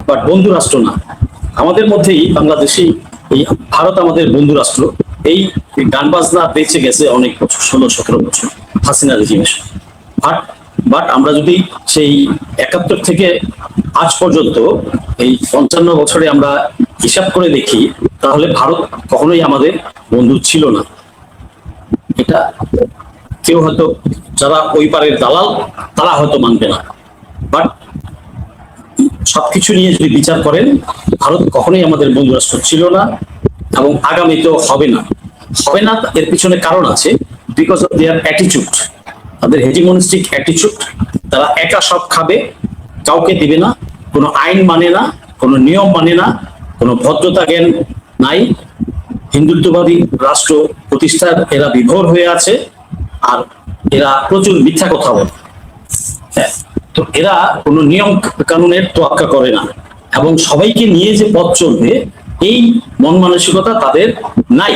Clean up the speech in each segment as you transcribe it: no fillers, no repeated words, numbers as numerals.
But বন্ধু রাষ্ট্র না। আমাদের মধ্যেই বাংলাদেশি, এই ভারত আমাদের বন্ধু রাষ্ট্র। এই গান বাজনা বেঁচে গেছে অনেক বছর, 16-17 বছর হাসিনা রেজিমের। বাট বাট আমরা যদি সেই 71 থেকে আজ পর্যন্ত এই 55 বছরে আমরা হিসাব করে দেখি, তাহলে ভারত কখনোই আমাদের বন্ধু ছিল না। এটা কেউ হয়তো, যারা ওই পারের দালাল, তারা হয়তো মানবে না। বাট সবকিছু নিয়ে যদি বিচার করেন, ভারত কখনোই আমাদের বন্ধু রাষ্ট্র ছিল না এবং আগামীতেও হবে না। হবে না, এর পিছনে কারণ আছে। বিকজ অফ দেয়ার অ্যাটিটিউড, তাদের হেজিমনিস্টিক অ্যাটিটিউড। তারা একা সব খাবে, কাউকে দিবে না, কোনো আইন মানে না, কোনো নিয়ম মানে না, কোনো ভদ্রতা জ্ঞান নাই। হিন্দুত্ববাদী রাষ্ট্র প্রতিষ্ঠার এরা বিভোর হয়ে আছে, আর এরা প্রচুর মিথ্যা কথা বলে। হ্যাঁ, তো এরা কোনো নিয়ম কানুনের তোয়াক্কা করে না, এবং সবাইকে নিয়ে যে পথ চলবে এই মন মানসিকতা তাদের নাই।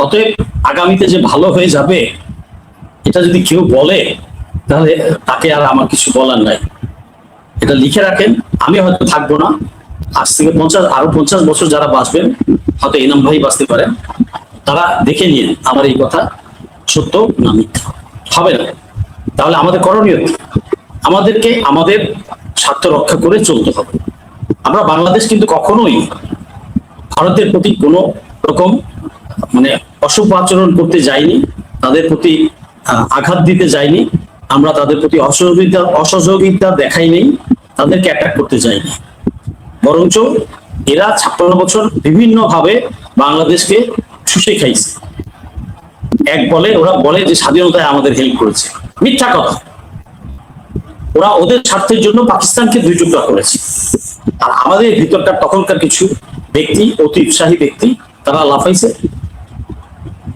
অতএব আগামীতে যে ভালো হয়ে যাবে, এটা যদি কেউ বলে, তাহলে তাকে আর আমার কিছু বলার নাই। এটা লিখে রাখেন, আমি হয়তো থাকবো না। আজ থেকে 50 যারা বাঁচবেন, হয়তো এনাম ভাই বাঁচতে পারেন, তারা দেখে নিন আমার এই কথা সত্য না মিথ্যা। হবে না। তাহলে আমাদের করণীয় কি? আমাদেরকে আমাদের স্বার্থ রক্ষা করে চলতে হবে। আমরা বাংলাদেশ কিন্তু কখনোই ভারতের প্রতি কোনো রকম মানে অশুভ আচরণ করতে যাইনি, তাদের প্রতি আঘাত দিতে যাইনি, আমরা তাদের প্রতি অসহযোগিতা দেখাই নেই, তাদেরকে অ্যাটাক করতে যাইনি। বরঞ্চ এরা 56 বছর বিভিন্ন ভাবে বাংলাদেশকে শুষে খাইছে। ওরা বলে যে স্বাধীনতায় আমাদের হেল্প করেছে, মিথ্যা কথা। ওরা ওদের স্বার্থের জন্য পাকিস্তানকে 2 টুকরা করেছে। আর আমাদের ভিতরকার তখনকার কিছু ব্যক্তি, অতি উৎসাহী ব্যক্তি, তারা লাফাইছে,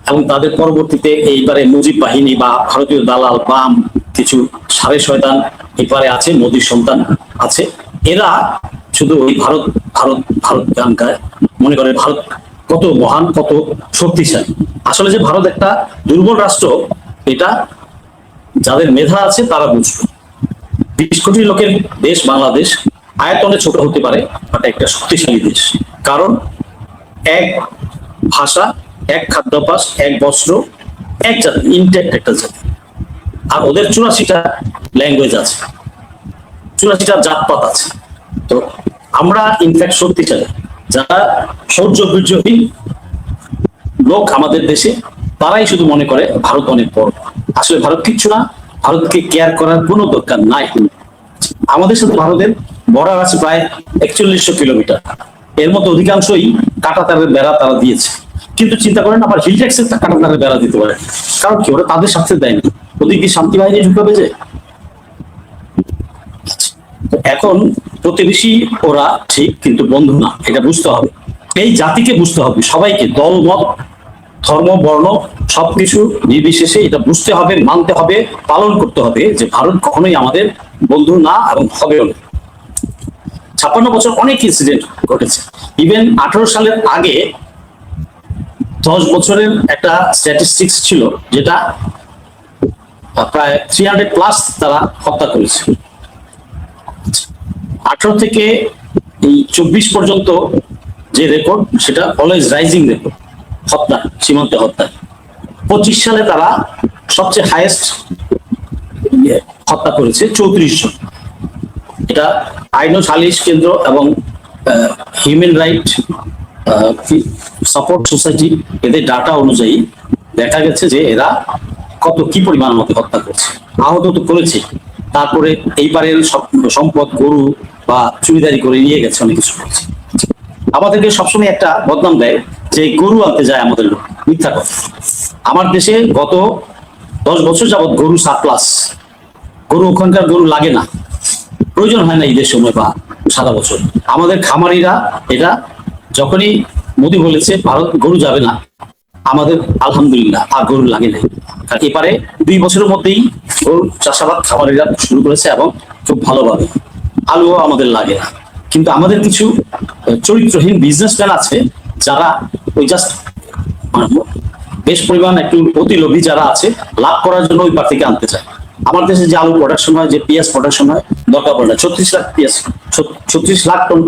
এবং তাদের পরবর্তীতে এইবারে মুজিব বাহিনী বা ভারতীয় দালাল বাম কিছু সাড়ে শয়তান এপারে আছে, মোদীর সন্তান আছে। এরা শুধু ওই ভারত ভারত ভারত গান গায়, মনে করে ভারত কত মহান, কত শক্তিশালী। আসলে যে ভারত একটা দুর্বল রাষ্ট্র, এটা যাদের মেধা আছে তারা বুঝবে। 20 কোটি লোকের দেশ বাংলাদেশ, আয়তনে ছোট হতে পারে, বাট একটা শক্তিশালী দেশ। কারণ এক ভাষা, এক খাদ্যাভ্যাস, এক বস্ত্র, এক জাতি, ইনট্যাক্ট একটা জাতি। আর ওদের 84টা ল্যাঙ্গুয়েজ আছে, 84টা জাতপাত আছে। তো আমরা ইনফ্যাক্ট শক্তিশালী। যারা শৌর্য বীর্যহীন লোক আমাদের দেশে, তারাই শুধু মনে করে ভারত অনেক বড়। আসলে ভারত কিচ্ছু না, ভারতকে কেয়ার করার কোনো দরকার নাই। আমাদের সাথে ভারতের বর্ডার আছে প্রায় 4100 কিলোমিটার। এর মধ্যে অধিকাংশই কাঁটাতারের বেড়া তারা দিয়েছে। কিন্তু চিন্তা করেন, আবার হিল ট্যাক্সের কাঁটাতারের বেড়া দিতে পারে, কারণ কি? ওরা তাদের স্বার্থে দেয়নি। ওদিকে শান্তি বাহিনী ঢুকাবে যে। এখন প্রতিবেশী ওরা ঠিক, কিন্তু বন্ধু না, এটা বুঝতে হবে। এই জাতিকে বুঝতে হবে, সবাইকে, দল মত ধর্ম বর্ণ সবকিছু নির্বিশেষে এটা বুঝতে হবে, মানতে হবে, পালন করতে হবে যে ভারত কখনোই আমাদের বন্ধু না এবং হবেও না। 56 বছর অনেক ইনসিডেন্ট ঘটেছে। ইভেন 18 সালের আগে 10 বছরের একটা স্ট্যাটিস্টিক্স ছিল, যেটা প্রায় 300+ তারা হত্যা করেছে। 18 থেকে এই 24 পর্যন্ত যে রেকর্ড, সেটা অলওয়েজ রাইজিং রেকর্ড হত্যা, সীমান্তে হত্যা। 25 সালে তারা সবচেয়ে হাইয়েস্ট হত্যা করেছে 34 জন। এটা আইন ও সালিশ কেন্দ্র এবং হিউম্যান রাইট সাপোর্ট সোসাইটি, এদের ডাটা অনুযায়ী দেখা গেছে যে এরা কি পরিমাণ আমাকে হত্যা করছে, আহত তো করেছে। তারপরে এইবারের সম্পদ, গরু বা চুরিদারি করে নিয়ে গেছে, অনেক কিছু করছে। আমাদেরকে সবসময় একটা বদনাম দেয় যে গরু আনতে যায় আমাদের লোক, মিথ্যা কথা। আমার দেশে গত 10 বছর যাবৎ গরু সারপ্লাস। গরু, ওখানকার গরু লাগে না, প্রয়োজন হয় না ঈদের সময় বা সারা বছর। আমাদের খামারিরা এটা যখনই মোদী বলেছে ভারত গরু যাবে না, আমাদের আলহামদুলিল্লাহ আর গরু লাগে না। কারণ এপারে 2 বছরের মধ্যেই গরু চাষাবাদ খামারিরা শুরু করেছে, এবং খুব ভালোভাবে। আলুও আমাদের লাগে না। কিন্তু আমাদের কিছু চরিত্রহীন বিজনেসম্যান আছে, যারা ওই জাস্ট বেশ পরিমাণ একটু অতিলোভী যারা আছে, লাভ করার জন্য ওই পার থেকে আনতে চায়। আমার দেশে যে আলু প্রোডাকশন হয়, যে পেঁয়াজ প্রোডাকশন হয়, দরকার পড়ে না 36 লাখ টন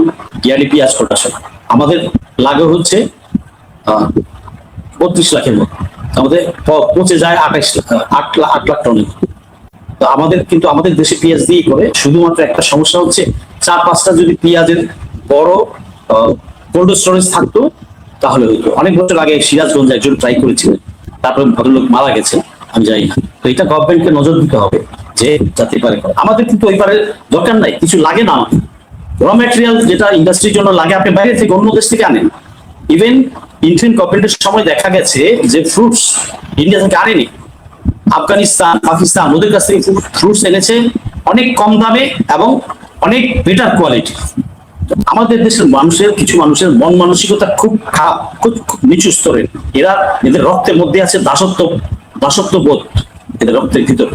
ইয়ারলি পেঁয়াজ প্রোডাকশন। আমাদের লাগে হচ্ছে 32 লাখের মতো, আমাদের পচে যায় 8 লাখ টনের। তো আমাদের দেশে পেঁয়াজ দিয়ে করে, শুধুমাত্র একটা সমস্যা হচ্ছে 4-5টা যদি পেঁয়াজের বড় কোল্ড স্টোরেজ থাকতো তাহলে হইতো। অনেক বছর আগে সিরাজগঞ্জে একজন ট্রাই করেছিলেন, তারপরে ভদ্রলোক মারা গেছে, আমি জানি না। তো এটা গভর্নমেন্টকে নজর দিতে হবে যে যাতে পারে। আমাদের কিন্তু ওইবারে দরকার নাই, কিছু লাগে না আমাদের। র ম্যাটেরিয়াল যেটা ইন্ডাস্ট্রির জন্য লাগে আপনি বাইরে থেকে, অন্য দেশ থেকে আনেন। ইভেন ইন্ডিয়ান গভর্নমেন্টের সময় দেখা গেছে যে ফ্রুটস ইন্ডিয়া থেকে আনেনি, আফগানিস্তান, পাকিস্তান ওদের কাছ থেকে ফ্রুটস এনেছে অনেক কম দামে এবং অনেক বেটার কোয়ালিটি। আমাদের দেশের কিছু মানুষের মন মানসিকতা খুব খারাপ, খুব নিচু স্তরের। এদের রক্তের মধ্যে আছে দাসত্ব বোধ, এদের রক্তের ভিতরে।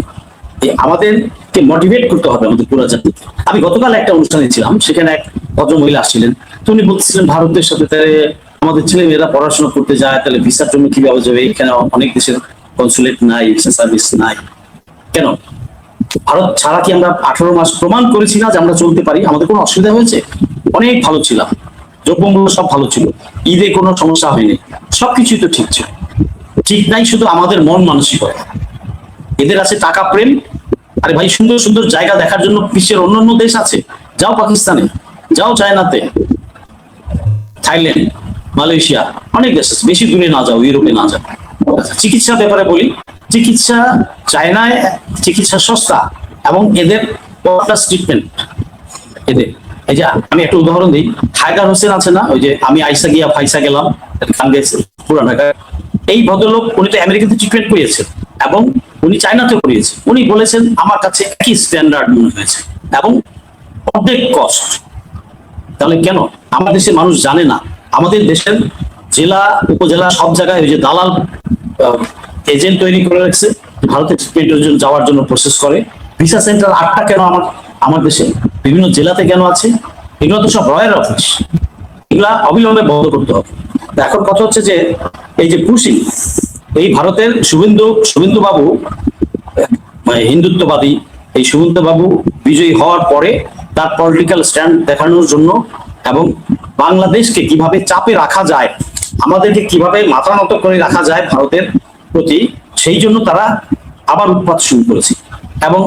আমাদেরকে মোটিভেট করতে হবে আমাদের পুরো জাতিকে। আমি গতকাল একটা অনুষ্ঠানে ছিলাম, সেখানে এক ভদ্র মহিলা আসছিলেন। তো উনি বলতেছিলেন ভারতের সাথে আমাদের ছেলে মেয়েরা পড়াশোনা করতে যায়, তাহলে ভিসার জন্য কিভাবে যাবে? এখানে অনেক দেশের কনসুলেট নাই, ভিসা সার্ভিস নাই। কেন? ভারত ছাড়া কি আমরা 18 মাস প্রমাণ করেছি না যে আমরা চলতে পারি? আমাদের কোনো অসুবিধা হয়েছে? অনেক ভালো ছিলাম, দ্রব্যমূল্য সব ভালো ছিল, ঈদে কোনো সমস্যা হয়নি, সবকিছুই তো ঠিক ছিল। ঠিক নাই শুধু আমাদের মন মানসিকতা। এদের আছে টাকা প্রেম। আরে ভাই, সুন্দর সুন্দর জায়গা দেখার জন্য বিশ্বের অন্যান্য দেশ আছে, যাও পাকিস্তানে, যাও চায়নাতে, থাইল্যান্ড, মালয়েশিয়া, অনেক দেশ আছে। বেশি দূরে না যাও, ইউরোপে না যাও। চিকিৎসার ব্যাপারে বলি, চায়নায় চিকিৎসা সস্তা এবং এদের ট্রিটমেন্ট। এদের এই যে আমি একটা উদাহরণ দিই, হায়দার হোসেন আছে না, ওই যে আমি আইসা গিয়া ফাইসা গেলাম, খান গেছে পুরান ঢাকা। এই ভদ্রলোক উনি তো আমেরিকাতে ট্রিটমেন্ট করিয়েছেন এবং উনি চায়নাতে করিয়েছে। উনি বলেছেন আমার কাছে একই স্ট্যান্ডার্ড মনে হয়েছে এবং অর্ধেক কস্ট। তাহলে কেন আমার দেশের মানুষ জানে না? আমাদের দেশের জেলা উপজেলা সব জায়গায় ওই যে দালাল এজেন্ট তৈরি করে রাখছে, ভারতের ট্রিটমেন্টের জন্য যাওয়ার জন্য প্রসেস করে। ভিসা সেন্টার 8টা কেন আমার দেশে বিভিন্ন জেলাতে কেন আছে? এগুলো তো সব রয়ের অফিস, এগুলা অবিলম্বে বন্ধ করতে হবে। এখন কথা হচ্ছে যে এই যে পুশিং, এই ভারতের শুভেন্দু বাবু হিন্দুত্ববাদী, এই শুভেন্দু বাবু বিজয়ী হওয়ার পরে তার পলিটিক্যাল স্ট্যান্ড দেখানোর জন্য এবং বাংলাদেশকে কিভাবে চাপে রাখা যায়, আমাদেরকে কিভাবে মাথা নত করে রাখা যায় ভারতের প্রতি, সেই জন্য তারা আবার উৎপাত শুরু করেছে। এবং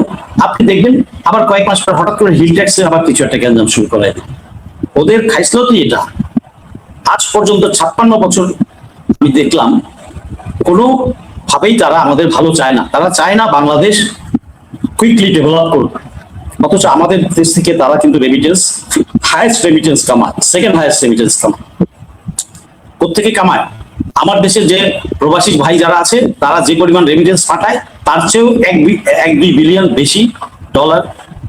আপনি দেখবেন আবার কয়েক মাস পর হঠাৎ করে হিল ট্যাক্সে আবার কিছু একটা গ্যাঞ্জাম শুরু করে। ওদের খাইসলতি এটা। আজ পর্যন্ত 56 বছর আমি দেখলাম কোনো ভাবেই তারা আমাদের ভালো চায় না। তারা চায় না বাংলাদেশ কুইকলি ডেভেলপ করুক, অথচ আমাদের দেশ থেকে তারা কিন্তু হাইয়েস্ট রেমিটেন্স কামায়, সেকেন্ড হাইয়েস্ট রেমিটেন্স কামায়। কোত্থেকে কামায়? আমার দেশের যে প্রবাসী ভাই যারা আছে তারা যে পরিমাণ রেমিটেন্স পাঠায় তার চেয়েও 1-2 বিলিয়ন বেশি ডলার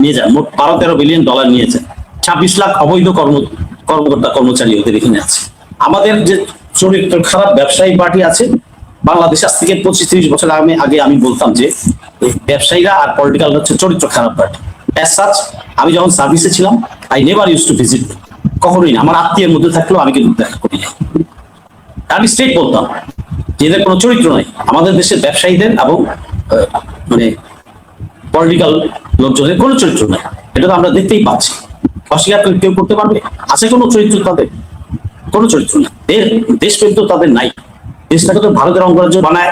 নিয়ে যায়, মোট 12-13 বিলিয়ন ডলার নিয়ে যায়। 26 লাখ অবৈধ কর্মকর্তা কর্মচারী ওদের এখানে আছে। আমাদের যে চরিত্র খারাপ ব্যবসায়ী পার্টি আছে বাংলাদেশ, আজ থেকে 25-30 বছর আগে আমি বলতাম যে ব্যবসায়ীরা আর পলিটিক্যাল হচ্ছে চরিত্র খারাপ পার্টি। অ্যাজ সাচ আমি যখন সার্ভিসে ছিলাম I never use to visit, কখনোই না। আমার আত্মীয়ের মধ্যে থাকলেও আমি কিন্তু দেখা করি না। আমি স্ট্রেট বলতাম যে এদের কোনো চরিত্র নাই। আমাদের দেশের ব্যবসায়ীদের এবং মানে পলিটিক্যাল লোকজনের কোনো চরিত্র নাই, এটা তো আমরা দেখতেই পাচ্ছি। অস্বীকার কেউ করতে পারবে? আছে কোনো চরিত্র তাদের? কোনো চরিত্র না। দেশপ্রেম তো তাদের নাই। দেশটাকে তো ভারতের অঙ্গরাজ্য বানায়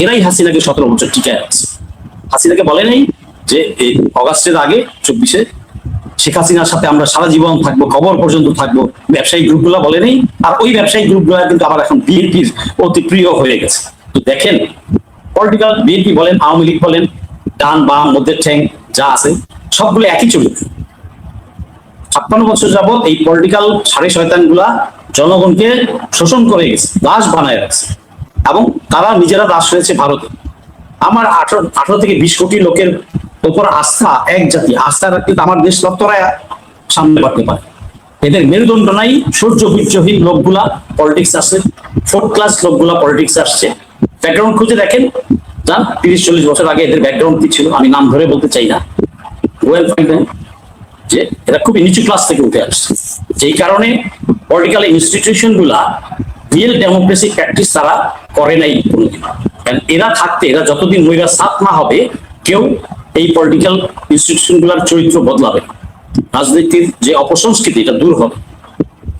এরাই হাসিনাকে 17 বছর টিকায় রাখছে। হাসিনাকে বলে নাই যে এই অগাস্টের আগে 24-এ শেখ হাসিনার সাথে আমরা সারা জীবন থাকবো, কবর পর্যন্ত থাকবো? ব্যবসায়ী গ্রুপগুলো বলে নেই। আর ওই ব্যবসায়ী গ্রুপগুলো কিন্তু আবার এখন বিএনপির অতি প্রিয় হয়ে গেছে। তো দেখেন, পলিটিক্যাল বিএনপি বলেন, আওয়ামী লীগ বলেন, ডান বাম মধ্যে ঠ্যাং যা আছে সবগুলো একই চরিত্র। 56 বছর যাবৎ এই পলিটিক্যাল সাড়ে শয়তান গুলা জনগণকে শোষণ করে গেছে, দাস বানায় রাখছে এবং তারা নিজেরা দাস হয়েছে ভারতে। আমার 18 থেকে 20 কোটি লোকের উপর আস্থা, এক জাতি আস্থা রাখতে আমার দেশ লক্তরায় সামনে বাড়তে পারে। এদের মেরুদণ্ড নাই। সূর্য বীর্যহীন লোকগুলা পলিটিক্স আসছে, 4th ক্লাস লোকগুলা পলিটিক্স আসছে। ব্যাকগ্রাউন্ড খুঁজে দেখেন, যান 30-40 বছর আগে এদের ব্যাকগ্রাউন্ড কি ছিল, আমি নাম ধরে বলতে চাই না, ওয়েল ফাইন্ড যে এরা খুবই নিচু ক্লাস থেকে উঠে আসছে। যেই কারণে পলিটিক্যাল ইনস্টিটিউশন গুলা রিয়েল ডেমোক্রেসি প্র্যাকটিস তারা করে নাই কোনোদিন। এরা যতদিন মহিলা সাফ না হবে, কেউ এই পলিটিক্যাল ইনস্টিটিউশনগুলোর চরিত্র বদলাবে, রাজনীতির যে অপসংস্কৃতি এটা দূর হবে।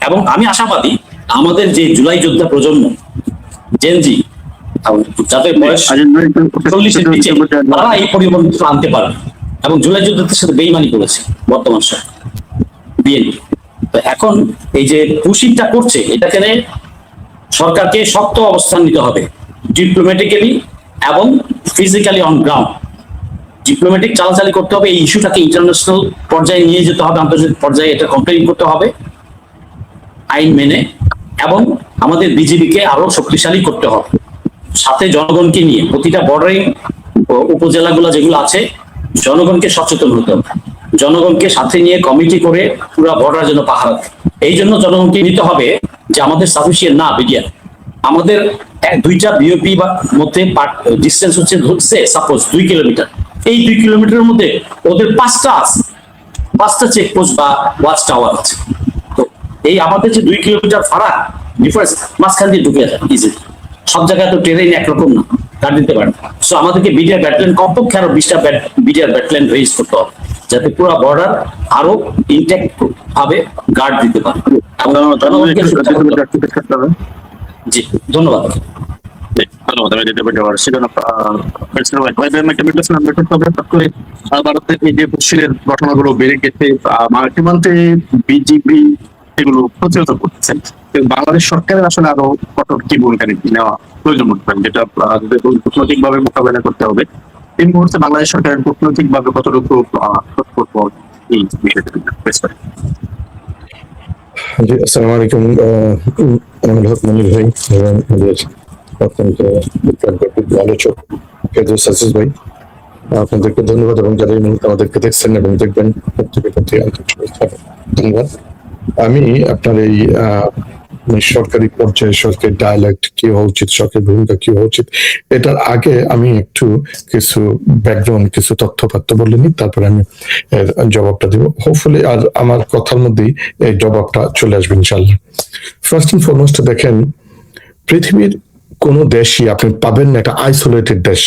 এবং আমি আশাবাদী আমাদের যে জুলাই যোদ্ধা প্রজন্ম, জেনজি, যাদের বয়স 40-এর নিচে, তারা এই পরিবর্তন আনতে পারবে। এবং জুলাই যোদ্ধাদের সাথে বেইমানি করেছে বর্তমান সরকার, বিএনপি। তো এখন এই যে পুশিংটা করছে, এটাকে সরকারকে শক্ত অবস্থান নিতে হবে, ডিপ্লোম্যাটিক্যালি এবং ফিজিক্যালি অন গ্রাউন্ড। ডিপ্লোম্যাটিক চালাচালি করতে হবে, এই ইস্যুটাকে ইন্টারন্যাশনাল পর্যায়ে নিয়ে যেতে হবে, আন্তর্জাতিক পর্যায়ে এটা কমপ্লেইন করতে হবে আইন মেনে, এবং আমাদের বিজিবিকে আরো শক্তিশালী করতে হবে, সাথে জনগণকে নিয়ে প্রতিটা বর্ডারিং উপজেলাগুলো যেগুলো আছে জনগণকে সচেতন হতে হবে, জনগণকে সাথে নিয়ে কমিটি করে পুরো বর্ডার যেন পাহারা। এই জন্য জনগণকে নিতে হবে যে আমাদের সাফিসিয়েন্ট না বিডিআর, আমাদের দুইটা বিওপি বা মধ্যে ডিস্টেন্স হচ্ছে ধরছে সাপোজ 2 কিলোমিটার, এই 2 কিলোমিটারের মধ্যে ওদের 5টা চেকপোস্ট বা ওয়াচ টাওয়ার আছে। তো এই আমাদের যে 2 কিলোমিটার ফারাক ডিফারেন্স, মাঝখান দিয়ে ঢুকে যায় ইজিলি। সব জায়গায় তো ট্রেন একরকম না, গার্ড দিতে পারে। সো আমাদেরকে বিডিআর ব্যাটালিয়ন কমপক্ষে আরো 20টা বিডিআর ব্যাটালিয়ন রেজ করতে হবে, যাতে পুরো বর্ডার আরো ইনট্যাক্ট ভাবে গার্ড দিতে পারে। জি, ধন্যবাদ। ভারতের এই যে পশ্চিমের ঘটনাগুলো বেড়ে গেছে, সীমান্তে বিজিবি এগুলো প্রতিহত করতেছেন, বাংলাদেশ সরকারের আসলে আরো কঠোর কি ভূমিকা নেওয়া প্রয়োজন হতে পারে, যেটা কূটনৈতিক ভাবে মোকাবেলা করতে হবে। এই মুহূর্তে বাংলাদেশ সরকারের কূটনৈতিক ভাবে কতটুকু এই বিষয়টা। জি, আসসালামু আলাইকুম আমিনুল হক মনির ভাই এবং অত্যন্ত আলোচক ফেরদৌস আজিজ ভাই, আপনাদেরকে ধন্যবাদ, এবং যারা এই মুহূর্তে আমাদেরকে দেখছেন এবং দেখবেন প্রত্যেকের প্রতি ধন্যবাদ। আমি আপনার এই সরকারি পর্যায়ে সরকারি ডায়ালেক্ট কি হওয়া উচিত, সরকারের ভূমিকা কি হওয়া উচিত, এটার আগে আমি একটু কিছু ব্যাকগ্রাউন্ড, কিছু তথ্যপাত্র বলে নিই, তারপরে আমি এর জবাবটা দিব হোপফুলি, আর আমার কথার মধ্যেই এই জবাবটা চলে আসবে ইনশাল্লাহ। ফার্স্ট এন্ড ফরমোস্ট দেখেন, পৃথিবীর কোন দেশই আপনি পাবেন না একটা আইসোলেটেড দেশ,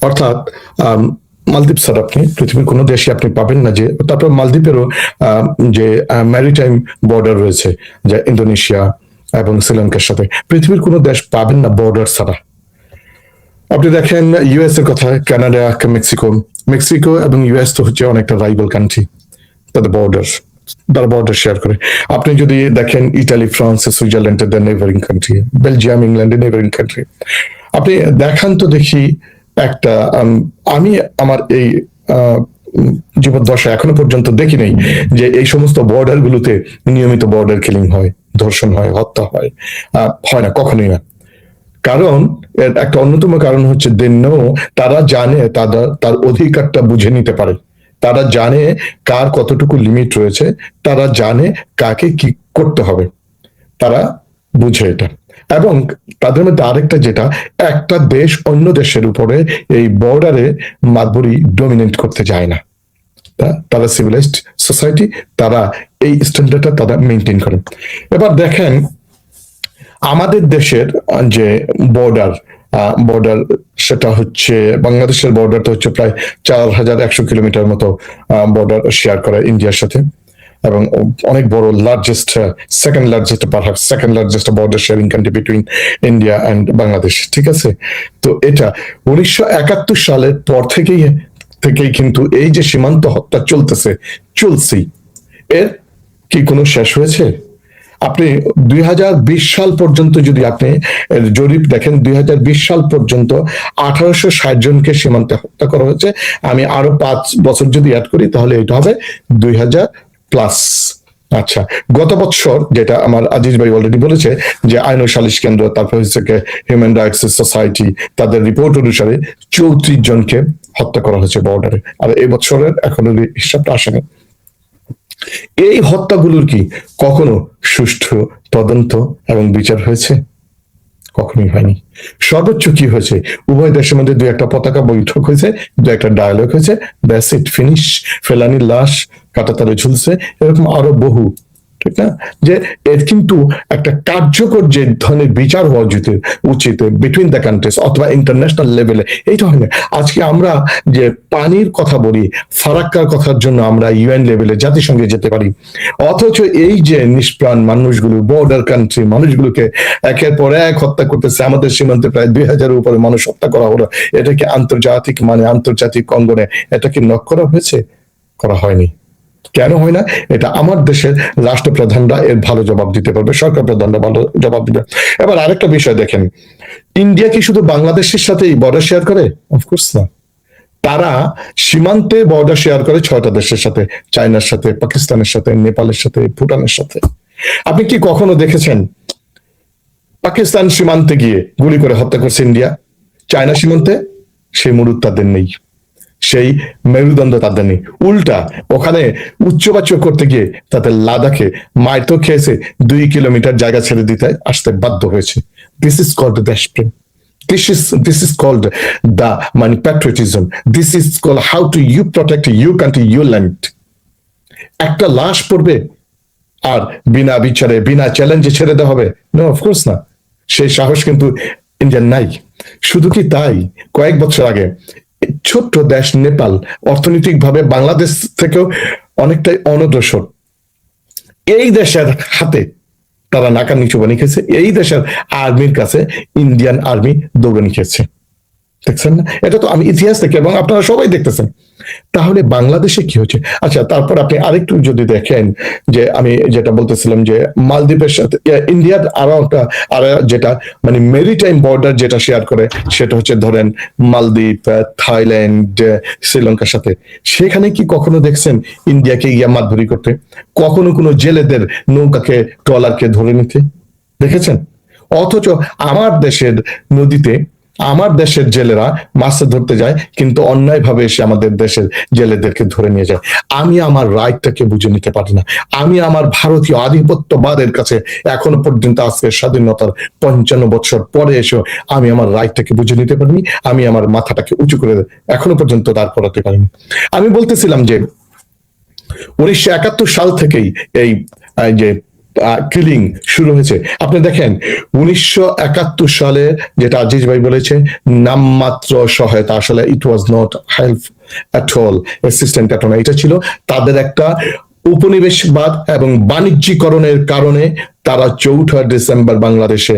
অর্থাৎ মালদ্বীপ স্যার, আপনি পৃথিবীর কোনো দেশে আপনি পাবেন না যে, তারপর মালদ্বীপেরও যে ম্যারিটাইম বর্ডার রয়েছে যা ইন্দোনেশিয়া এবং শ্রীলঙ্কার সাথে, পৃথিবীর কোনো দেশ পাবেন না বর্ডার ছাড়া। আপনি দেখেন ইউএস এর কথা, কানাডা, মেক্সিকো এবং ইউএস তো হচ্ছে অনেকটা রাইভাল কান্ট্রি, তাদের তারা বর্ডার শেয়ার করে। আপনি যদি দেখেন ইটালি, ফ্রান্স, সুইজারল্যান্ডের নেইবারিং কান্ট্রি, বেলজিয়াম, ইংল্যান্ডের নেইবারিং কান্ট্রি। আপনি দেখান তো দেখি একটা, আমি আমার এই জীবদ্দশা এখনো পর্যন্ত দেখি নেই যে এই সমস্ত বর্ডার গুলোতে নিয়মিত বর্ডার কিলিং হয়, ধর্ষণ হয়, হত্যা হয় না, কখনোই না। কারণ এর একটা অন্যতম কারণ হচ্ছে তারা জানে তার অধিকারটা বুঝে নিতে পারে, তারা জানে কার কতটুকু লিমিট রয়েছে, তারা জানে কাকে কি করতে হবে, তারা বুঝে এটা। এবং তাদের মধ্যে আরেকটা যেটা, একটা দেশ অন্য দেশের উপরে এই বর্ডারে মাতবরি ডমিনেট করতে যায় না, তারা সিভিলাইজড সোসাইটি, তারা এই স্ট্যান্ডার্ডটা তারা মেনটেন করে। এবার দেখেন আমাদের দেশের যে বর্ডার সেটা হচ্ছে, বাংলাদেশের বর্ডারটা হচ্ছে প্রায় 4100 কিলোমিটার মতো বর্ডার শেয়ার করে ইন্ডিয়ার সাথে, এবং অনেক বড় second largest border sharing country between India and Bangladesh. ঠিক আছে, তো এটা 1971 সালের পর থেকেই কিন্তু এই যে সীমান্ত হত্যা চলছেই, এর কি কোনো শেষ হয়েছে? আপনি 2020 সাল পর্যন্ত যদি আপনি জরিপ দেখেন, 2020 সাল পর্যন্ত 1860 জনকে সীমান্তে হত্যা করা হয়েছে। আমি আরো 5 বছর যদি অ্যাড করি তাহলে এটা হবে 2000+। আচ্ছা, গত বছর যেটা আমার আজিজ ভাই অলরেডি বলেছে যে আইন ও সালিশ কেন্দ্র, তারপর হচ্ছে হিউম্যান রাইটস সোসাইটি, তাদের রিপোর্ট অনুসারে 34 জনকে হত্যা করা হয়েছে বর্ডারে, আর এই বছরের এখনো হিসাবটা আসেনি। এই হত্যাগুলোর কি কখনো সুষ্ঠু তদন্ত এবং বিচার হয়েছে? কখনোই হয়নি। সর্বোচ্চ কি হয়েছে, উভয় দেশের মধ্যে 2-1 পতাকা বৈঠক হয়েছে, 2-1 ডায়ালগ হয়েছে, ব্যাস ইট, ফিনিশ। ফেলানির লাশ কাঁটাতারে ঝুলছে, এরকম আরো বহু ঠিক না? যে এর কিন্তু একটা কার্যকর যে ধরনের বিচার হওয়া উচিত বিটুইন দ্য কান্ট্রিজ অথবা ইন্টারন্যাশনাল লেভেলে, এইটা হয় না। আজকে আমরা যে পানির কথা বলি, ফারাক্কার কথার জন্য আমরা ইউএন লেভেলে জাতিসংঘে যেতে পারি, অথচ এই যে নিষ্প্রাণ মানুষগুলো, বর্ডার কান্ট্রি মানুষগুলোকে একের পর এক হত্যা করতেছে, আমাদের সীমান্তে প্রায় 2000-এর উপরে মানুষ হত্যা করা হলো, এটা কি আন্তর্জাতিক আন্তর্জাতিক অঙ্গনে এটা কি নক করা হয়েছে? করা হয়নি। কেন হয় না? এটা আমার দেশের রাষ্ট্রপ্রধানরা এর ভালো জবাব দিতে পারবে, সরকার প্রধানরা ভালো জবাব দিবে। এবার আরেকটা বিষয় দেখেন, ইন্ডিয়া কি শুধু বাংলাদেশের সাথেই বর্ডার শেয়ার করে? অফকোর্স না। তারা সীমান্তে বর্ডার শেয়ার করে 6টা দেশের সাথে, চায়নার সাথে, পাকিস্তানের সাথে, নেপালের সাথে, ভুটানের সাথে। আপনি কি কখনো দেখেছেন পাকিস্তান সীমান্তে গিয়ে গুলি করে হত্যা করছে ইন্ডিয়া? চায়না সীমান্তে সেই মুরুদ তাদের নেই, সেই মেরুদণ্ড তাদের নেই। উল্টা ওখানে উচ্চবাচ্য করতে গিয়ে তাদের লাদাখে মার তো খেয়েছে, 2 কিলোমিটার জায়গা ছেড়ে দিতে আসতে বাধ্য হয়েছে। দিস ইজ কল্ড দেশপ্রেম। This is called the patriotism. This is called how to you protect your country, your land. একটা লাশ পড়বে আর বিনা বিচারে, বিনা চ্যালেঞ্জে ছেড়ে দেওয়া হবে? নো, অফকোর্স না। সেই সাহস কিন্তু ইন্ডিয়ান নাই। শুধু কি তাই, কয়েক বছর আগে ছোট্ট দেশ নেপাল অর্থনৈতিক ভাবে বাংলাদেশ থেকেও অনেকটাই অনগ্রসর, এই দেশের হাতে তারা নাকা নিচু বানিয়ে খেয়েছে, এই দেশের আর্মির কাছে ইন্ডিয়ান আর্মি দৌড়ানি খেয়েছে। দেখছেন না? এটা তো আমি ইতিহাস থেকে, এবং আপনারা সবাই দেখতেছেন। তাহলে বাংলাদেশে কি হচ্ছে? আচ্ছা, তারপর আপনি আরেকটু যদি দেখেন, যে আমি যেটা বলতেছিলাম যে মালদ্বীপের সাথে ইন্ডিয়ার আরো একটা যেটা মেরিটাইম বর্ডার যেটা শেয়ার করে, সেটা হচ্ছে ধরেন মালদ্বীপ, থাইল্যান্ড, শ্রীলঙ্কার সাথে। সেখানে কি কখনো দেখছেন ইন্ডিয়াকে গিয়া মাতভরি করতে? কখনো কোনো জেলেদের নৌকাকে, ট্রলারকে ধরে নিতে দেখেছেন? অথচ আমার দেশের নদীতে আমার দেশের জেলেরা মাছ ধরতে যায়, কিন্তু অন্যায় ভাবে এসে আমাদের দেশের জেলেদেরকে ধরে নিয়ে যায়। আমি আমার রাইটটাকে বুঝে নিতে পারি না। আমি আমার ভারতীয় আধিপত্যবাদের কাছে এখনো পর্যন্ত, আজকে স্বাধীনতার 55 বছর পরে এসে আমি আমার রাইটটাকে বুঝে নিতে পারিনি। আমি আমার মাথাটাকে উঁচু করে এখনো পর্যন্ত দাঁড় করাতে পারিনি। আমি বলতেছিলাম যে 1971 সাল থেকেই এই যে কিলিং শুরু হয়েছে। আপনি দেখেন 1971 সালে যেটা আজিজ ভাই বলেছে, নামমাত্র সহায়তা, আসলে it was not help at all, assistant at all. এটা ছিল তাদের একটা উপনিবেশবাদ এবং বাণিজ্যিকরণের কারণে তারা 4 ডিসেম্বর বাংলাদেশে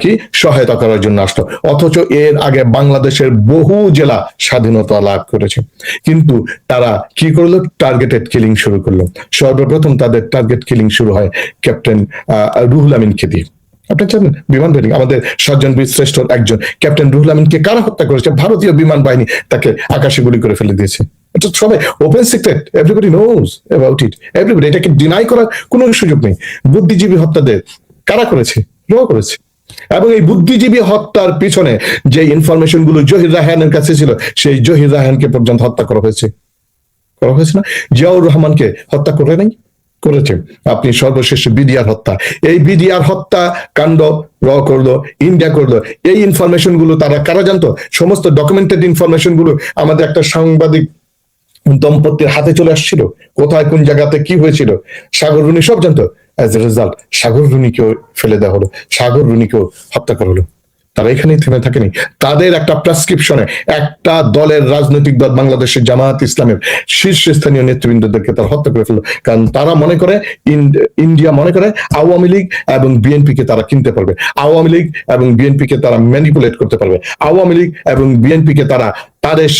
কি সহায়তা করার জন্য আসলো। অথচ এর আগে বাংলাদেশের বহু জেলা স্বাধীনতা লাভ করেছে, কিন্তু তারা কি করলো? টার্গেটেড কিলিং শুরু করলো। সর্বপ্রথম তাদের টার্গেট কিলিং শুরু হয় ক্যাপ্টেন রুহুল আমিনকে দিয়ে। আপনি জানেন, বিমান বাহিনী, আমাদের 7 জন বীর শ্রেষ্ঠ একজন ক্যাপ্টেন রুহুল আমিনকে কারা হত্যা করেছে? ভারতীয় বিমান বাহিনী তাকে আকাশে গুলি করে ফেলে দিয়েছে। এটা সবাই open secret, everybody knows about it, everybody. এটাকে ডিনাই করার কোনো সুযোগ নেই। বুদ্ধিজীবী হত্যাদের কারা করেছে? র করেছে। এবং এই বুদ্ধিজীবী হত্যার পিছনে যে ইনফরমেশন গুলো জহির রায়হানের কাছে ছিল, সেই জহির রায়হানকে পর্যন্ত হত্যা করা হয়েছে না? জিয়াউর রহমানকে হত্যা করে নাই? করেছে। আপনি সর্বশেষ বিডিআর হত্যা, এই বিডিআর হত্যা কাণ্ড করলো ইন্ডিয়া করলো। এই ইনফরমেশন গুলো তারা কারা জানতো? সমস্ত ডকুমেন্টেড ইনফরমেশন গুলো আমাদের একটা সাংবাদিক দম্পতির হাতে চলে আসছিল। কোথায়, কোন জায়গাতে কি হয়েছিল, সাগর রুনি সব জানতো। অ্যাজ এ রেজাল্ট সাগর রুনিকেও ফেলে দেওয়া হলো, সাগর রুনিকেও হত্যা করা হলো। তারা এখানেই থেমে থাকেনি। তাদের একটা প্রেসক্রিপশনে একটা দলের, রাজনৈতিক দল বাংলাদেশের জামায়াত ইসলামের শীর্ষস্থানীয় নেতৃবৃন্দদেরকে তারা হত্যা করে ফেললো। কারণ তারা মনে করে, ইন্ডিয়া মনে করে আওয়ামী লীগ এবং বিএনপি কে তারা কিনতে পারবে, আওয়ামী লীগ এবং বিএনপি কে তারা ম্যানিপুলেট করতে পারবে, আওয়ামী লীগ এবং বিএনপি কে তারা তাদের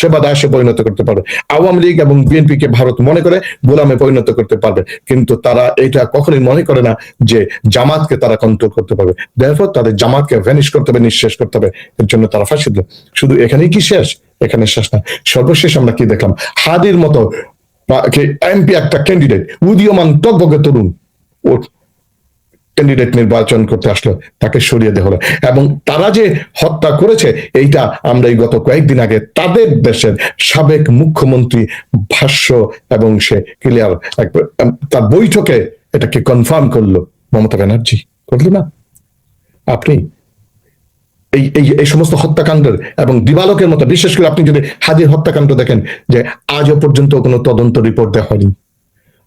সেবা দাসে পরিণত করতে পারবে, আওয়ামী লীগ এবং বিএনপি কে ভারত মনে করে গোলামে পরিণত করতে পারবে। কিন্তু তারা এটা কখনোই মনে করে না যে জামাতকে তারা কন্ট্রোল করতে পারবে। দেয়ারফর তাদের জামাতকে ভ্যানিশ করতে হবে, নিঃশেষ করতে হবে। এর জন্য তারা ফাঁসি দিল। শুধু এখানেই কি শেষ? এখানে শেষ না। সর্বশেষ আমরা কি দেখলাম? হাদির মতো এমপি একটা ক্যান্ডিডেট, উদীয়মান টকবকে তরুণ, ও ক্যান্ডিডেট নির্বাচন করতে আসলো, তাকে সরিয়ে দেওয়া হলো। এবং তারা যে হত্যা করেছে, এইটা আমরা এই গত কয়েকদিন আগে তাদের দেশের সাবেক মুখ্যমন্ত্রী ভাষ্য এবং সে ক্লিয়ার তার বৈঠকে এটাকে কনফার্ম করলো। মমতা ব্যানার্জি করলো না? আপনি এই সমস্ত হত্যাকাণ্ডের এবং দিবালকের মতো, বিশেষ করে আপনি যদি হাদির হত্যাকাণ্ড দেখেন, যে আজও পর্যন্ত কোনো তদন্ত রিপোর্ট দেওয়া হয়নি।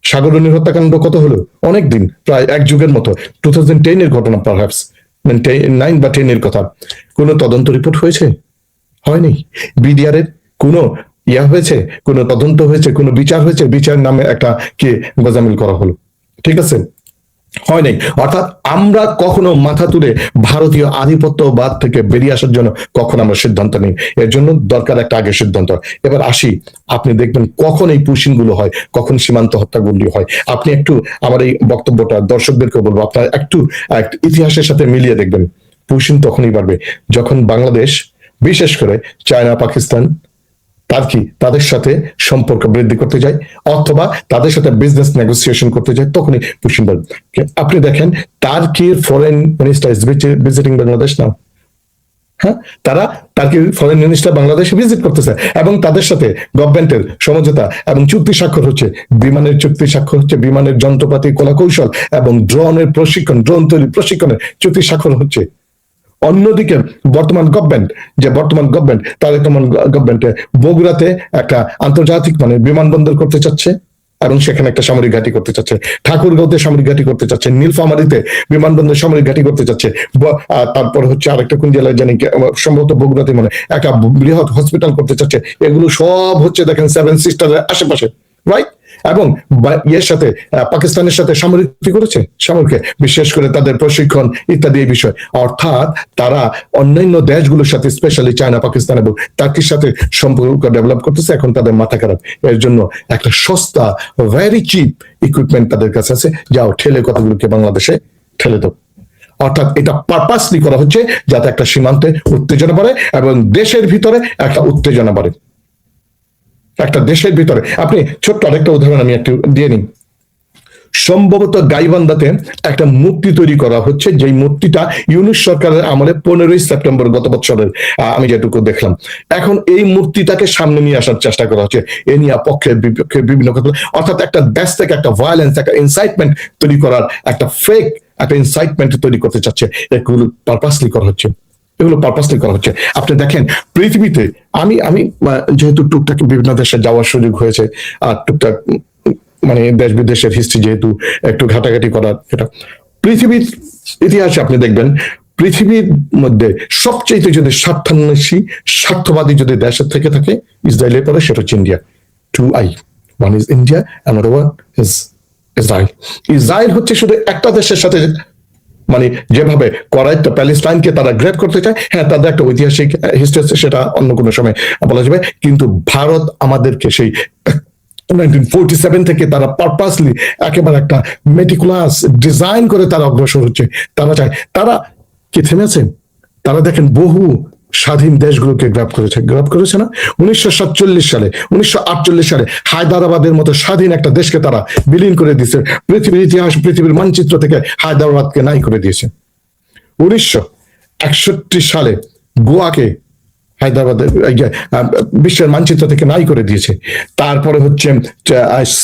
সাগররণী হত্যাকাণ্ড কত হলো? অনেক দিন, প্রায় এক যুগের মতো। 2010 এর ঘটনা, পারহ্যাপস 9 বা 10 এর কথা। কোনো তদন্ত রিপোর্ট হয়েছে? হয়নি। বিডিআর এর কোনো হয়েছে, কোনো তদন্ত হয়েছে, কোনো বিচার হয়েছে? বিচার নামে একটা কে গোজামিল করা হলো, ঠিক আছে, হয় নাই। অর্থাৎ আমরা কখনো মাথা তুলে ভারতীয় আধিপত্যবাদ থেকে বেরিয়ে আসার জন্য কখন আমরা সিদ্ধান্ত নিই। এর জন্য দরকার একটা আগে সিদ্ধান্ত। এবার আসি, আপনি দেখবেন কখন এই পুশিং গুলো হয়, কখন সীমান্ত হত্যাগুলি হয়। আপনি একটু আমার এই বক্তব্যটা দর্শকদেরকে বলবো, আপনারা একটু ইতিহাসের সাথে মিলিয়ে দেখবেন। পুশিং তখনই বাড়বে যখন বাংলাদেশ, বিশেষ করে চায়না, পাকিস্তান, তাদের সাথে সম্পর্ক বৃদ্ধি করতে যায়, অথবা তাদের সাথে বিজনেস নেগোসিয়েশন করতে যায়, তখনই পুশিং বাড়বে। আপনি দেখেন টার্কির foreign minister is visiting Bangladesh now. হ্যাঁ, টার্কির ফরেন মিনিস্টার বাংলাদেশে ভিজিট করতেছে এবং তাদের সাথে গভর্নমেন্টের সমঝোতা এবং চুক্তি স্বাক্ষর হচ্ছে। বিমানের চুক্তি স্বাক্ষর হচ্ছে, বিমানের যন্ত্রপাতি, কলাকৌশল এবং ড্রোনের প্রশিক্ষণ, ড্রোন তৈরি প্রশিক্ষণের চুক্তি স্বাক্ষর হচ্ছে। অন্যদিকে বর্তমান গভর্নমেন্ট বগুড়াতে একটা আন্তর্জাতিক মানে বিমানবন্দর করতে চাচ্ছে এবং সেখানে একটা সামরিক ঘাঁটি করতে চাচ্ছে। ঠাকুরগাঁওতে সামরিক ঘাঁটি করতে চাচ্ছে, নীলফামারীতে বিমানবন্দর সামরিক ঘাঁটি করতে চাচ্ছে। তারপর হচ্ছে আরেকটা কোন জেলায় জানি, সম্ভবত বগুড়াতে, মানে একটা বৃহৎ হসপিটাল করতে চাচ্ছে। এগুলো সব হচ্ছে দেখেন 7 সিস্টারের আশেপাশে, রাইট? এবং এর সাথে পাকিস্তানের সাথে সামরিক করেছে, সামরিক বিশেষ করে তাদের প্রশিক্ষণ ইত্যাদি এই বিষয়। অর্থাৎ তারা অন্যান্য দেশগুলোর সাথে, স্পেশালি চায়না, পাকিস্তান এবং টার্কির সাথে সম্পর্ক ডেভেলপ করতেছে। এখন তাদের মাথা খারাপ, এর জন্য একটা সস্তা ভেরি চিপ ইকুইপমেন্ট তাদের কাছে আছে, যাও ঠেলে কতগুলোকে বাংলাদেশে ঠেলে দাও। অর্থাৎ এটা পারপাসলি করা হচ্ছে যাতে একটা সীমান্তে উত্তেজনা বাড়ে এবং দেশের ভিতরে একটা উত্তেজনা বাড়ে। একটা দেশের ভিতরে আপনি ছোট্ট আরেকটা উদাহরণ আমি একটু দিয়ে নিই। সম্ভবত গাইবান্ধাতে একটা মূর্তি তৈরি করা হচ্ছে, যেই মূর্তিটা ইউনূস সরকারের আমলে 15ই সেপ্টেম্বর গত বছরের আমি যেটুকু দেখলাম। এখন এই মূর্তিটাকে সামনে নিয়ে আসার চেষ্টা করা হচ্ছে, এ নিয়ে পক্ষে বিপক্ষে বিভিন্ন কথা। অর্থাৎ একটা দেশ থেকে একটা ভায়োলেন্স, একটা ইনসাইটমেন্ট তৈরি করার, একটা ফেক একটা ইনসাইটমেন্ট তৈরি করতে চাচ্ছে। এগুলো পারপাসলি করা হচ্ছে, এগুলো পারপাসলি করা হচ্ছে। আপনি দেখেন পৃথিবীতে, আমি যেহেতু টুকটাক বিভিন্ন দেশে যাওয়ার সুযোগ হয়েছে, আর টুকটাক মানে দেশ বিদেশের হিস্ট্রি যেহেতু একটু ঘাটাঘাটি করার, এটা পৃথিবীর ইতিহাসে আপনি দেখবেন পৃথিবীর মধ্যে সবচেয়ে যদি স্বার্থান্বেষী, স্বার্থবাদী যদি দেশের থেকে থাকে ইসরায়েলের পরে, সেটা হচ্ছে India. 2 one is India, another one is Israel. Israel হচ্ছে শুধু একটা দেশের সাথে, মানে যেভাবে করাইতে প্যালেস্টাইনকে তারা গ্রেড করতে চায়, হ্যাঁ তাদের একটা ঐতিহাসিক হিস্ট্রি আছে, সেটা অন্য কোনো সময় বলা যাবে। কিন্তু ভারত আমাদেরকে সেই 1947 থেকে তারা পারপাসলি একেবারে একটা মেটিকুলাস ডিজাইন করে তারা অগ্রসর হচ্ছে। তারা চায়, তারা কি থেমেছে? তারা দেখেন বহু স্বাধীন দেশগুলোকে গ্রাব করেছে না? 1947 সালে, 1948 সালে হায়দ্রাবাদের মতো স্বাধীন একটা দেশকে তারা বিলীন করে দিয়েছে। পৃথিবীর ইতিহাস, পৃথিবীর মানচিত্র থেকে হায়দ্রাবাদকে নাই করে দিয়েছে। 1961 সালে গোয়াকে হায়দ্রাবাদের বিশ্বের মানচিত্র থেকে নাই করে দিয়েছে। তারপরে হচ্ছে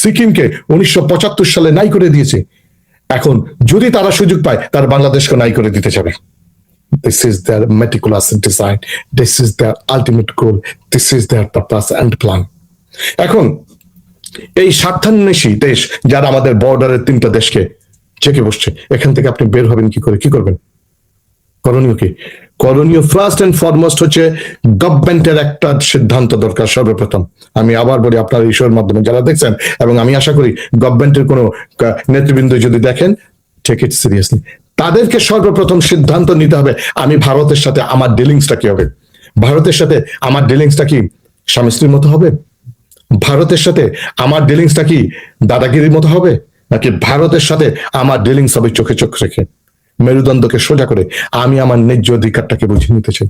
সিকিমকে 1975 সালে নাই করে দিয়েছে। এখন যদি তারা সুযোগ পায়, তারা বাংলাদেশকে নাই করে দিতে যাবে। This is their meticulous design. This is their ultimate goal. This is their purpose and plan. এখন এই স্বার্থান্বেষী দেশ যারা আমাদের বর্ডারের 3টা দেশকে চেকে বসছে, এখান থেকে আপনি বের হবেন কি করে? কি করবেন? করণীয় কি? করণীয় ফার্স্ট এন্ড ফরমোস্ট হচ্ছে গভর্নমেন্টের একটা সিদ্ধান্ত দরকার সর্বপ্রথম। আমি আবার বলি, আপনার ইস্যুর মাধ্যমে যারা দেখছেন, এবং আমি আশা করি গভর্নমেন্টের কোনো নেতৃবৃন্দ যদি দেখেন, টেক ইট সিরিয়াসলি। তাদেরকে সর্বপ্রথম সিদ্ধান্ত নিতে হবে, আমি ভারতের সাথে আমার ডিলিংসটা কি হবে? ভারতের সাথে আমার ডিলিংসটা কি স্বামী স্ত্রীর মতো হবে? ভারতের সাথে আমার ডিলিংসটা কি দাদাগিরির মতো হবে? নাকি ভারতের সাথে আমার ডিলিংস হবে চোখে চোখ রেখে, মেরুদণ্ডকে সোজা করে আমি আমার ন্যায্য অধিকারটাকে বুঝে নিতে চাই।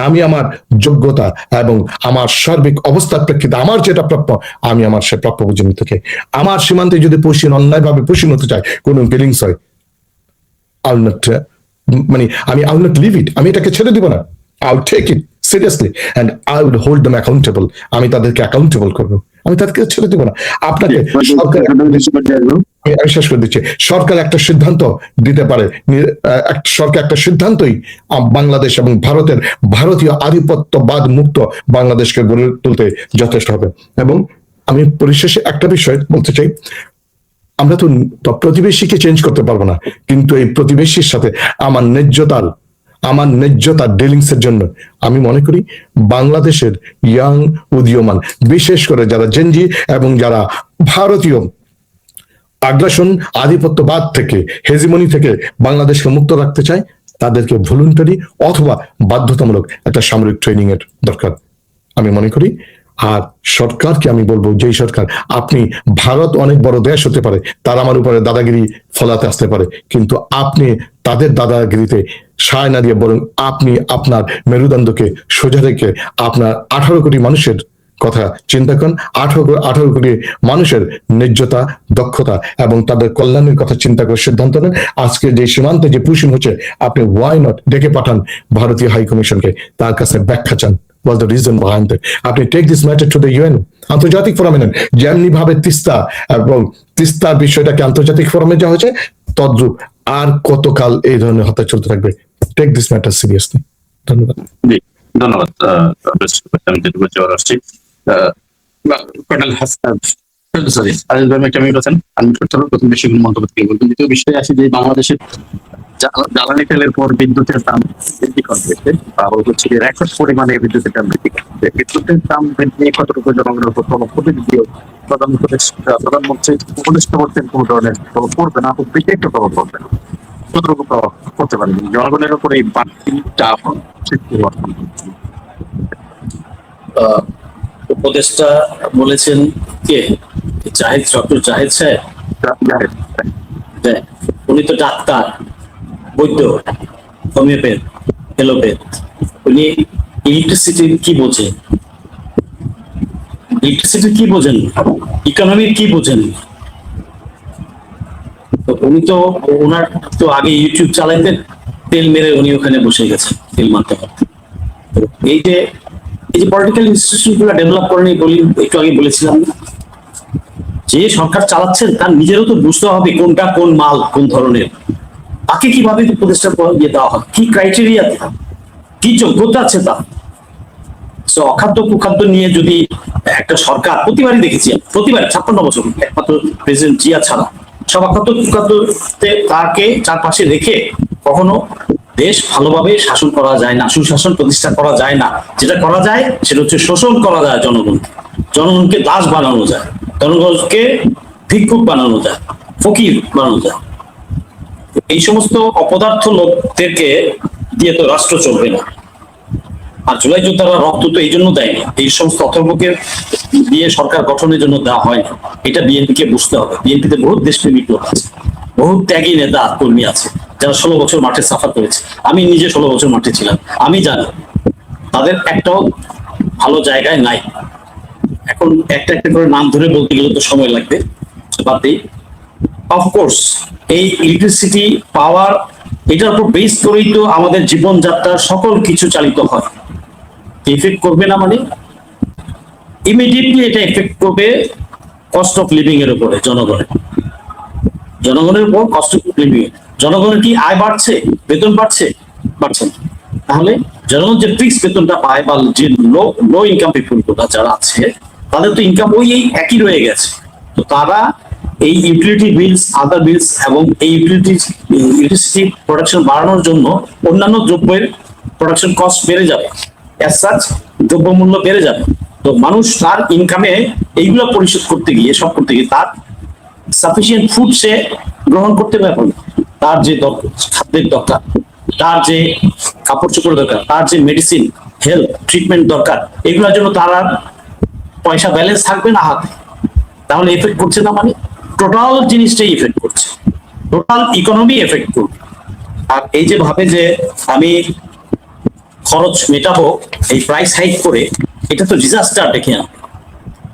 আমি আমার যোগ্যতা এবং আমার সার্বিক অবস্থার প্রেক্ষিতে আমার যেটা প্রাপ্য, আমি আমার সে প্রাপ্য বুঝে নিতে চাই। আমার সীমান্তে যদি অন্যায়ভাবে পুষিন হতে চায়, কোন ডিলিংস হয়, I'll not leave it. আমি এটাকে ছেড়ে দিব না। I'll take it seriously and I will hold them accountable. আমি তাদেরকে অ্যাকাউন্টেবল করবো, আমি তাদেরকে ছেড়ে দিব না। আপনাকে আমি শেষ করে দিচ্ছি। সরকার একটা সিদ্ধান্ত দিতে পারে, সরকার একটা সিদ্ধান্তই বাংলাদেশ এবং ভারতীয় আধিপত্যবাদ মুক্ত বাংলাদেশকে গড়ে তুলতে যথেষ্ট হবে। এবং আমি পরিশেষে একটা বিষয় বলতে চাই, আমরা তো প্রতিবেশীকে চেঞ্জ করতে পারবো না, কিন্তু এই প্রতিবেশীর সাথে আমার ন্যায্যতার ডিলিংস এর জন্য আমি মনে করি বাংলাদেশের ইয়াং উদীয়মান, বিশেষ করে যারা জেনজি এবং যারা ভারতীয় আগ্রাসন আধিপত্যবাদ থেকে, হেজিমনি থেকে বাংলাদেশকে মুক্ত রাখতে চায়, তাদেরকে ভলেন্টারি অথবা বাধ্যতামূলক একটা সামরিক ট্রেনিং এর দরকার আমি মনে করি। আর সরকারকে আমি বলবো, যেই সরকার, আপনি ভারত অনেক বড় দেশ হতে পারে, তারা আমার উপরে দাদাগিরি ফলাতে আসতে পারে, কিন্তু আপনি তাদের দাদাগিরিতে সায় না দিয়ে বরং আপনি আপনার মেরুদণ্ডকে সোজা রেখে আপনার 18 কোটি মানুষের কথা চিন্তা করেন, 18 কোটি মানুষের ন্যায্যতা, দক্ষতা এবং তাদের কল্যাণের কথা চিন্তা করে সিদ্ধান্ত নেন। আজকে যে সীমান্তে যে পুশিং হচ্ছে, আপনি ওয়াই নট ডেকে পাঠান ভারতীয় হাই কমিশনকে, তার কাছে ব্যাখ্যা চান, was the reason behind it. আপনি take this matter to the UN, আন্তর্জাতিক ফোরামে নেন, যেমনি ভাবে তিস্তার বিষয়টাকে আন্তর্জাতিক ফোরামে যাওয়া হয়েছে, তদ্রূপ আর কতকাল এই ধরনের হত্যা চলতে থাকবে? Take this matter seriously. ধন্যবাদ। ধন্যবাদ। আমি যেটুকু জবাব আসছি কর্নেল হাসান, সরি আজিজ ভাই একটা মিনিট আছেন, আমি প্রথম বিষয়গুলো মন্তব্য থেকে বলতে, দ্বিতীয় বিষয়ে আসি যে বাংলাদেশের জ্বালানি তেলের পর বিদ্যুতের দাম বৃদ্ধি করবে, হচ্ছে রেকর্ড পরিমাণে বিদ্যুতের দাম বৃদ্ধি করবে। বিদ্যুতের দাম বৃদ্ধি কতটুকু জনগণের উপর প্রভাব পড়বে, যদিও প্রধানমন্ত্রী উপদেষ্টা করতেন কোনো ধরনের প্রভাব পড়বে না, খুব বেশি একটা প্রভাব পড়বে না, কতটুকু প্রভাব করতে পারবে জনগণের উপর এই বাড়তি চাপ সৃষ্টি হওয়ার? উপদেষ্টা বলেছেন কে? জাহিদ, ডক্টর জাহিদ সাহেব। উনি তো ডাক্তার, বৈদ্য, হোমিওপ্যাথ, এলোপ্যাথ। উনি ইলেকট্রিসিটির কি বোঝেন? ইলেকট্রিসিটির কি বোঝেন? ইকোনমির কি বোঝেন? তো উনি তো, ওনার তো আগে ইউটিউব চালাইতেন, তেল মেরে উনি ওখানে বসে গেছেন তেল মারতে পারতেন। এই যে পলিটিক্যাল ইনস্টিটিউশন গুলো ডেভেলপ করেনি বলি, একটু আগে বলেছিলাম, যে সরকার চালাচ্ছেন তার নিজেরও তো বুঝতে হবে কোনটা কোন মাল, কোন ধরনের, তাকে কিভাবে উপদেষ্টা দিয়ে দেওয়া হয়, কি ক্রাইটেরিয়া, কি যোগ্যতা আছে তার। অখাদ্য কুখাদ্য নিয়ে যদি একটা সরকার, প্রতিবারই দেখেছি, প্রতিবার 56 বছর একমাত্র প্রেসিডেন্ট জিয়া ছাড়া সব অখাদ্য কুখাদ্যতে তাকে চারপাশে রেখে কখনো দেশ ভালোভাবে শাসন করা যায় না, সুশাসন প্রতিষ্ঠা করা যায় না। যেটা করা যায় সেটা হচ্ছে শোষণ করা যায় জনগণকে দাস বানানো যায়, জনগণকে ভিক্ষুক বানানো যায়, ফকির বানানো যায়। এই সমস্ত অপদার্থ লোকদেরকে দিয়ে তো রাষ্ট্র চলবে না। আর জুলাই যোদ্ধারা রক্ত তো এই জন্য দেয়নি, এই সমস্ত অথর্বকে দিয়ে সরকার গঠনের জন্য দেওয়া হয় না। এটা বিএনপিকে বুঝতে হবে। বিএনপিতে বহু দেশপ্রেমিক লোক আছে, বহু ত্যাগী নেতা কর্মী আছে, যারা 16 বছর মাঠে সাফার করেছে। আমি নিজে 16 বছর মাঠে ছিলাম, আমি জানি তাদের একটাও ভালো জায়গায় নাই। এখন একটা একটা করে নাম ধরে বলতে গেলে তো সময় লাগবে, বাদ দিই। অফকোর্স এই ইলেকট্রিসিটি পাওয়ার, এটার উপর বেস করেই তো আমাদের জীবনযাত্রার সকল কিছু চালিত হয়। এফেক্ট করবে না মানে ইমিডিয়েটলি এটা এফেক্ট করবে কস্ট অফ লিভিং এর উপরে, জনগণের উপর কস্ট অফ লিভিং। জনগণের কি আয় বাড়ছে, বেতন বাড়ছে? বাড়ছে না। তাহলে জনগণ যে ফিক্স বেতনটা পায়, বা যে লো ইনকাম পিপল যারা আছে, তাদের তো ইনকাম ওই একই রয়ে গেছে। তো তারা এই ইউটিলিটি বিলস, আদার বিলস এবং এই ইলেকট্রিসিটি প্রোডাকশন বাড়ানোর জন্য অন্যান্য দ্রব্যের প্রোডাকশন কস্ট বেড়ে যাবে, অ্যাজ সাচ দ্রব্যমূল্য বেড়ে যাবে। তো মানুষ তার ইনকামে এইগুলো পরিশোধ করতে গিয়ে, সব করতে গিয়ে তার সাফিসিয়েন্ট ফুড সে গ্রহণ করতে পারবে না। তার যে খাদ্যের দরকার, তার যে কাপড় চোপড় দরকার, তার যে মেডিসিন, হেলথ ট্রিটমেন্ট দরকার, এগুলোর জন্য তার আর পয়সা ব্যালেন্স থাকবে না হাতে। তাহলে এফেক্ট করছে না মানে টোটাল জিনিসটাই এফেক্ট করছে, টোটাল ইকোনমি এফেক্ট করবে। আর এই যে ভাবে যে আমি খরচ মেটাবো এই প্রাইস হাইক করে, এটা তো ডিজাস্টার ডেকে আনবে,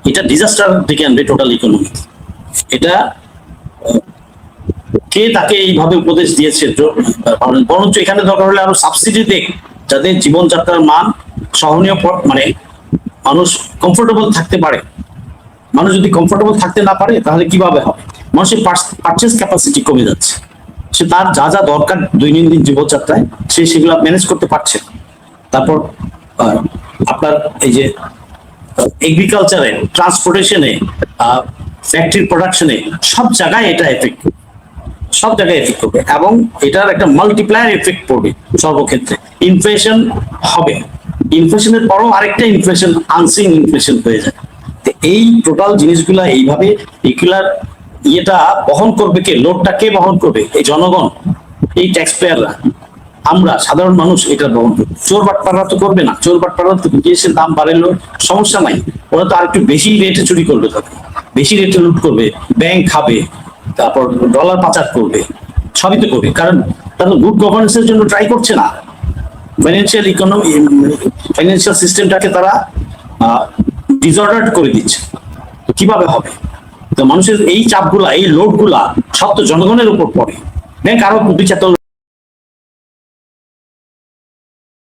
এটা ডিজাস্টার ডেকে আনবে টোটাল ইকোনমি। এটা কে তাকে এইভাবে উপদেশ দিয়েছে? বরঞ্চ এখানে দরকার হলে আরো সাবসিডি দেখ, যাতে জীবনযাত্রার মান সহনীয়, মানে মানুষ কমফোর্টেবল থাকতে পারে। মানুষ যদি কমফোর্টেবল থাকতে না পারে তাহলে কিভাবে হবে? মানুষের পারচেস ক্যাপাসিটি কমে যাচ্ছে, সে তার যা যা দরকার দৈনন্দিন জীবনযাত্রায় সে সেগুলো ম্যানেজ করতে পারছে। তারপর আপনার এই যে এগ্রিকালচারে, ট্রান্সপোর্টেশনে, ফ্যাক্টরি প্রোডাকশনে সব জায়গায় এটা এফেক্ট করবে, সব জায়গায় এফেক্ট করবে, এবং এটার একটা মাল্টিপ্লায়ার এফেক্ট পড়বে সর্বক্ষেত্রে। ইনফ্লেশন হবে, ইনফ্লেশনের পরও আরেকটা ইনফ্লেশন, আনসিন ইনফ্লেশন হয়ে যায়। তো এই টোটাল জিনিসগুলা এইভাবে এগুলার ইয়েটা বহন করবে কে? লোডটা কে বহন করবে? এই জনগণ, এই ট্যাক্স পেয়াররা, আমরা সাধারণ মানুষ এটা বহন করবে। চোর বাটপাড়া তো করবে না, চোর বাটপাড়া তো জিনিসের দাম বাড়ালো সমস্যা নাই, ওরা তো আর একটু বেশি রেটে চুরি করবে, তাদের বেশি রেটে লুট করবে, ব্যাংক খাবে, তারপর ডলার পাচার করবে, সবই তো করবে, কারণ তারা গুড গভর্নেন্সের জন্য ট্রাই করছে না। ফাইন্যান্সিয়াল ইকোনমি, ফাইন্যান্সিয়াল সিস্টেমটাকে তারা ডিসঅর্ডার করে দিচ্ছে। তো কিভাবে হবে? তো মানুষের এই চাপগুলা, এই লোডগুলা সব তো জনগণের উপর পড়ে। ব্যাংক আরো 2-4